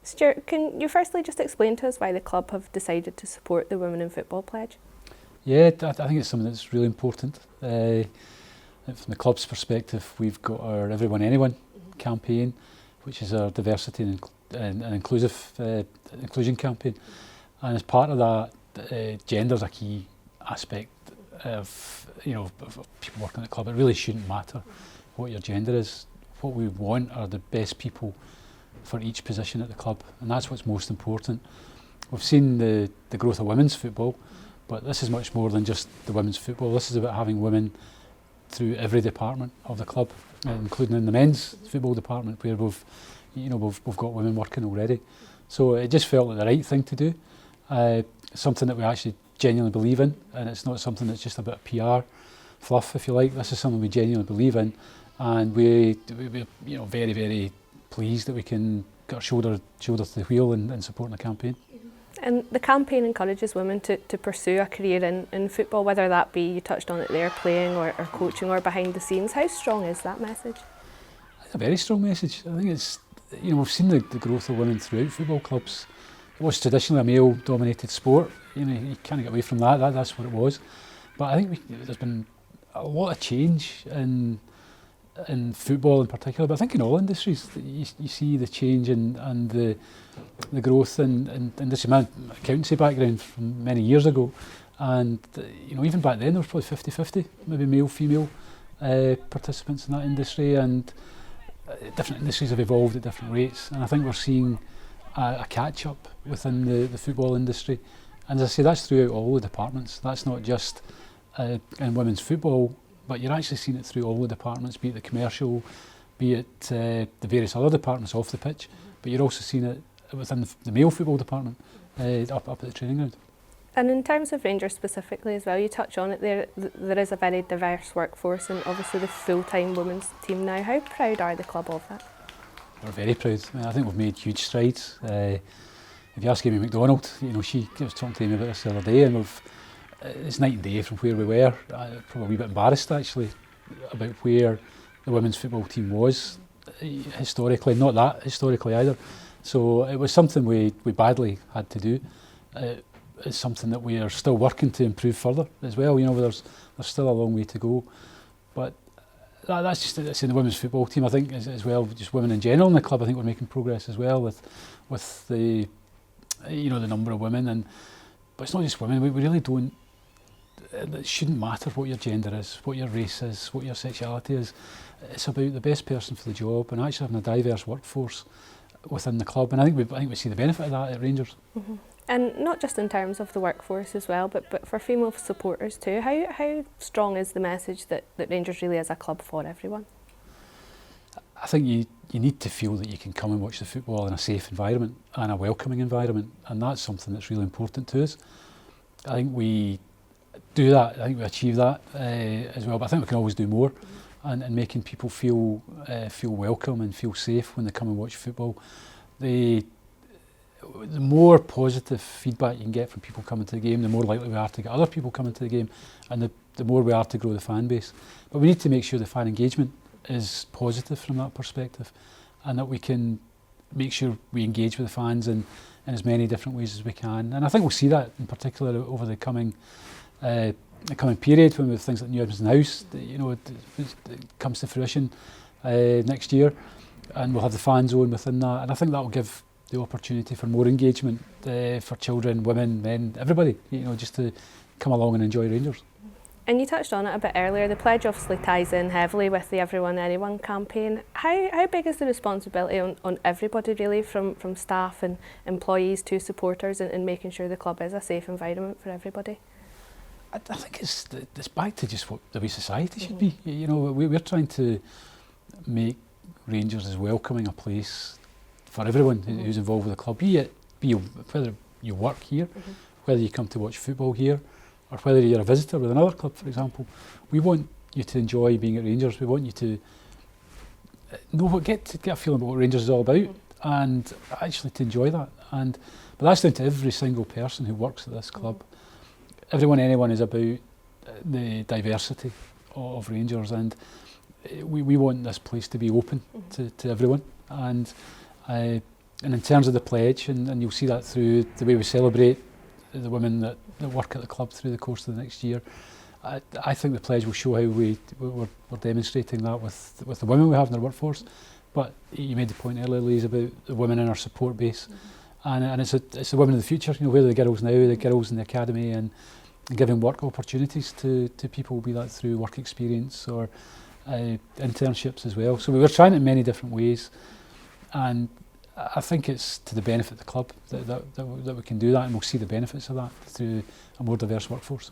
Stewart, can you firstly just explain to us why the club have decided to support the Women in Football pledge? Yeah, I think it's something that's really important. From the club's perspective, we've got our Everyone Anyone campaign, which is our diversity and inclusion campaign. And as part of that, gender is a key aspect of people working at the club. It really shouldn't matter what your gender is. What we want are the best people for each position at the club, and that's what's most important. We've seen the growth of women's football, but this is much more than just the women's football. This is about having women through every department of the club, including in the men's football department, where we've got women working already. So it just felt like the right thing to do, something that we actually genuinely believe in, and it's not something that's just a bit of PR fluff, if you like. This is something we genuinely believe in, and we're very, very pleased that we can get our shoulder to the wheel in supporting the campaign. And the campaign encourages women to pursue a career in football, whether that be, you touched on it there, playing or coaching or behind the scenes. How strong is that message? It's a very strong message. I think it's, we've seen the growth of women throughout football clubs. It was traditionally a male-dominated sport. You can't get away from that. That's what it was. But I think there's been a lot of change in football in particular, but I think in all industries you see the change and the growth in industry. My accountancy background from many years ago, and even back then there was probably 50-50, maybe male-female participants in that industry, and different industries have evolved at different rates, and I think we're seeing a catch-up within the football industry. And as I say, that's throughout all the departments. That's not just in women's football, but you're actually seeing it through all the departments, be it the commercial, be it the various other departments off the pitch, but you're also seeing it within the male football department, up at the training ground. And in terms of Rangers specifically as well, you touch on it there, there is a very diverse workforce and obviously the full-time women's team now. How proud are the club of that? We're very proud. I think we've made huge strides. If you ask Amy McDonald, she was talking to me about this the other day, and it's night and day from where we were. Probably a wee bit embarrassed actually about where the women's football team was historically, not that historically either. So it was something we badly had to do. It's something that we are still working to improve further as well. There's still a long way to go, but that's just it's in the women's football team. I think as well, just women in general in the club. I think we're making progress as well with the the number of women, but it's not just women. We really don't. It shouldn't matter what your gender is, what your race is, what your sexuality is. It's about the best person for the job and actually having a diverse workforce within the club. And I think we see the benefit of that at Rangers. Mm-hmm. And not just in terms of the workforce as well, but for female supporters too. How strong is the message that Rangers really is a club for everyone? I think you need to feel that you can come and watch the football in a safe environment and a welcoming environment, and that's something that's really important to us. I think we do that. I think we achieve that as well, but I think we can always do more, and making people feel welcome and feel safe when they come and watch football. The more positive feedback you can get from people coming to the game, the more likely we are to get other people coming to the game, and the more we are to grow the fan base. But we need to make sure the fan engagement is positive from that perspective, and that we can make sure we engage with the fans in as many different ways as we can. And I think we'll see that in particular over the coming period, when with things like New Edmonton House, it comes to fruition next year, and we'll have the fan zone within that, and I think that will give the opportunity for more engagement for children, women, men, everybody, just to come along and enjoy Rangers. And you touched on it a bit earlier, the pledge obviously ties in heavily with the Everyone Anyone campaign. How big is the responsibility on everybody really, from staff and employees to supporters, in making sure the club is a safe environment for everybody? I think it's back to just what the way society should be. We're trying to make Rangers as welcoming a place for everyone who's involved with the club, whether you work here, whether you come to watch football here, or whether you're a visitor with another club, for example. We want you to enjoy being at Rangers. We want you to get a feeling about what Rangers is all about, and actually to enjoy that. But that's down to every single person who works at this club. Everyone Anyone is about the diversity of Rangers, and we want this place to be open to everyone. And in terms of the pledge, and you'll see that through the way we celebrate the women that work at the club through the course of the next year, I think the pledge will show how we're demonstrating that with the women we have in our workforce. But you made the point earlier, Louise, about the women in our support base, and it's the women of the future. Where are the girls now? The girls in the academy, and giving work opportunities to people, be that through work experience or internships as well. So we were trying it in many different ways, and I think it's to the benefit of the club that we can do that, and we'll see the benefits of that through a more diverse workforce.